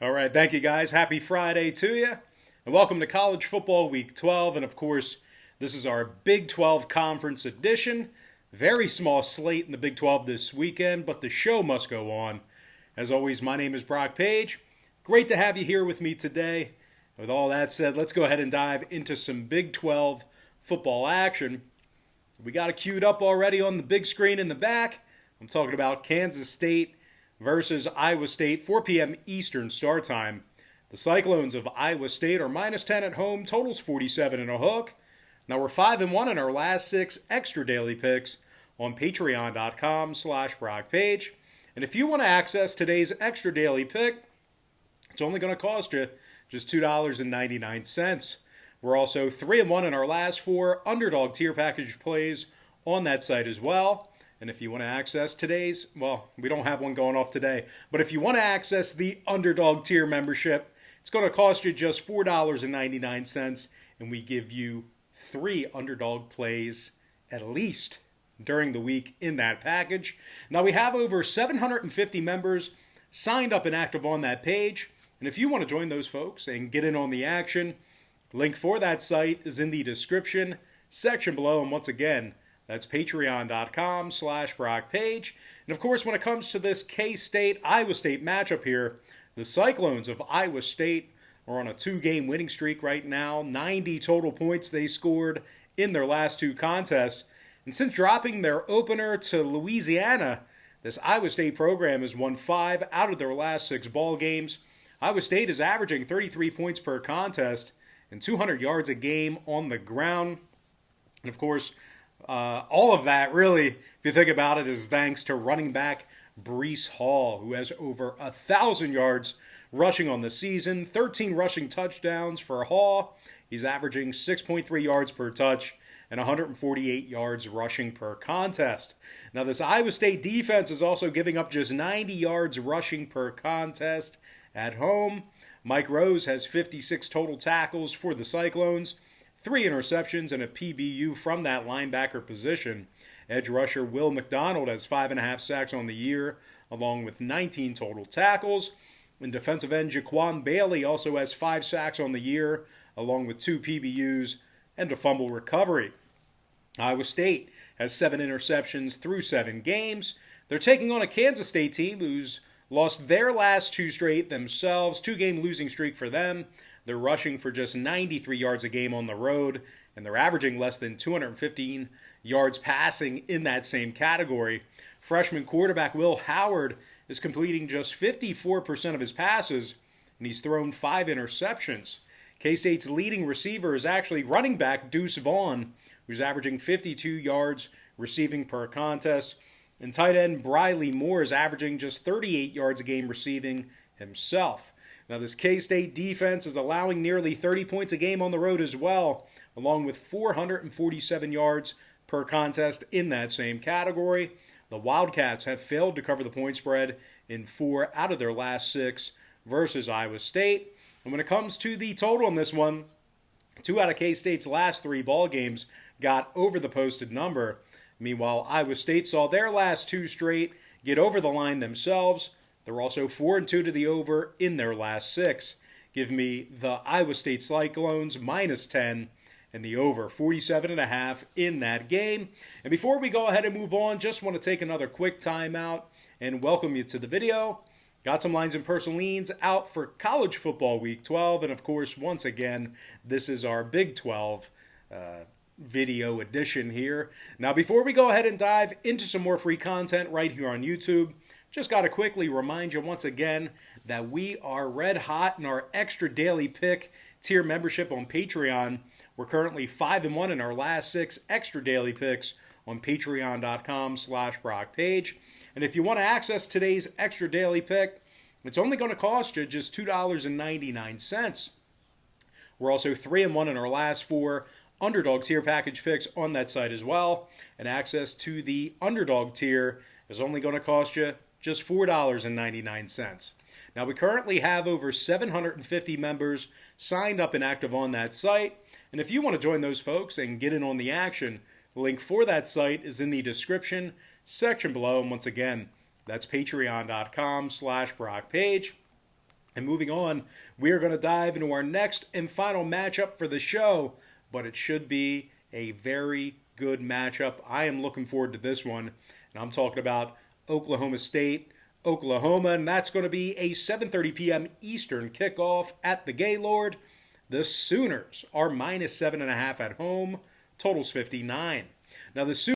All right, thank you guys. Happy Friday to you. And welcome to College Football Week 12. And of course, this is our Big 12 Conference edition. Very small slate in the Big 12 this weekend, but the show must go on. As always, my name is Brock Page. Great to have you here with me today. With all that said, let's go ahead and dive into some Big 12 football action. We got it queued up already on the big screen in the back. I'm talking about Kansas State versus Iowa State, 4 p.m. Eastern start time. The Cyclones of Iowa State are minus 10 at home, totals 47 and a hook. Now we're 5-1 in our last 6 extra daily picks on patreon.com/BrockPage. And if you want to access today's extra daily pick, it's only going to cost you just $2.99. We're also 3-1 in our last 4 Underdog tier package plays on that site as well. And if you want to access today's, well, we don't have one going off today, but if you want to access the Underdog tier membership, it's going to cost you just $4.99, and we give you 3 Underdog plays at least during the week in that package. Now, we have over 750 members signed up and active on that page, and if you want to join those folks and get in on the action, link for that site is in the description section below, and once again, that's patreon.com/BrockPage. And of course, when it comes to this K-State-Iowa State matchup here, the Cyclones of Iowa State are on a 2-game winning streak right now. 90 total points they scored in their last 2 contests. And since dropping their opener to Louisiana, this Iowa State program has won 5 out of their last 6 ball games. Iowa State is averaging 33 points per contest and 200 yards a game on the ground. And of course, all of that, really, if you think about it, is thanks to running back Breece Hall, who has over 1,000 yards rushing on the season, 13 rushing touchdowns for Hall. He's averaging 6.3 yards per touch and 148 yards rushing per contest. Now, this Iowa State defense is also giving up just 90 yards rushing per contest at home. Mike Rose has 56 total tackles for the Cyclones, 3 interceptions and a PBU from that linebacker position. Edge rusher Will McDonald has 5.5 sacks on the year, along with 19 total tackles. And defensive end Jaquan Bailey also has 5 sacks on the year, along with 2 PBUs and a fumble recovery. Iowa State has 7 interceptions through 7 games. They're taking on a Kansas State team who's lost their last 2 straight themselves, 2-game losing streak for them. They're rushing for just 93 yards a game on the road, and they're averaging less than 215 yards passing in that same category. Freshman quarterback Will Howard is completing just 54% of his passes, and he's thrown 5 interceptions. K-State's leading receiver is actually running back Deuce Vaughn, who's averaging 52 yards receiving per contest. And tight end Briley Moore is averaging just 38 yards a game receiving himself. Now, this K-State defense is allowing nearly 30 points a game on the road as well, along with 447 yards per contest in that same category. The Wildcats have failed to cover the point spread in 4 out of their last 6 versus Iowa State. And when it comes to the total in this one, 2 out of K-State's last 3 ball games got over the posted number. Meanwhile, Iowa State saw their last 2 straight get over the line themselves. They're also 4-2 to the over in their last 6. Give me the Iowa State Cyclones minus 10 and the over 47.5 in that game. And before we go ahead and move on, just want to take another quick timeout and welcome you to the video. Got some lines and personal leans out for College Football Week 12. And of course, once again, this is our Big 12 video edition here. Now, before we go ahead and dive into some more free content right here on YouTube, just got to quickly remind you once again that we are red hot in our extra daily pick tier membership on Patreon. We're currently 5-1 in our last 6 extra daily picks on patreon.com/BrockPage. And if you want to access today's extra daily pick, it's only going to cost you just $2.99. We're also 3-1 in our last 4 Underdog tier package picks on that site as well. And access to the Underdog tier is only going to cost you just $4.99. Now, we currently have over 750 members signed up and active on that site. And if you want to join those folks and get in on the action, the link for that site is in the description section below. And once again, that's patreon.com/BrockPage. And moving on, we are going to dive into our next and final matchup for the show, but it should be a very good matchup. I am looking forward to this one, and I'm talking about Oklahoma State, Oklahoma, and that's going to be a 7:30 p.m. Eastern kickoff at the Gaylord. The Sooners are -7.5 at home. Total's 59. Now the Sooners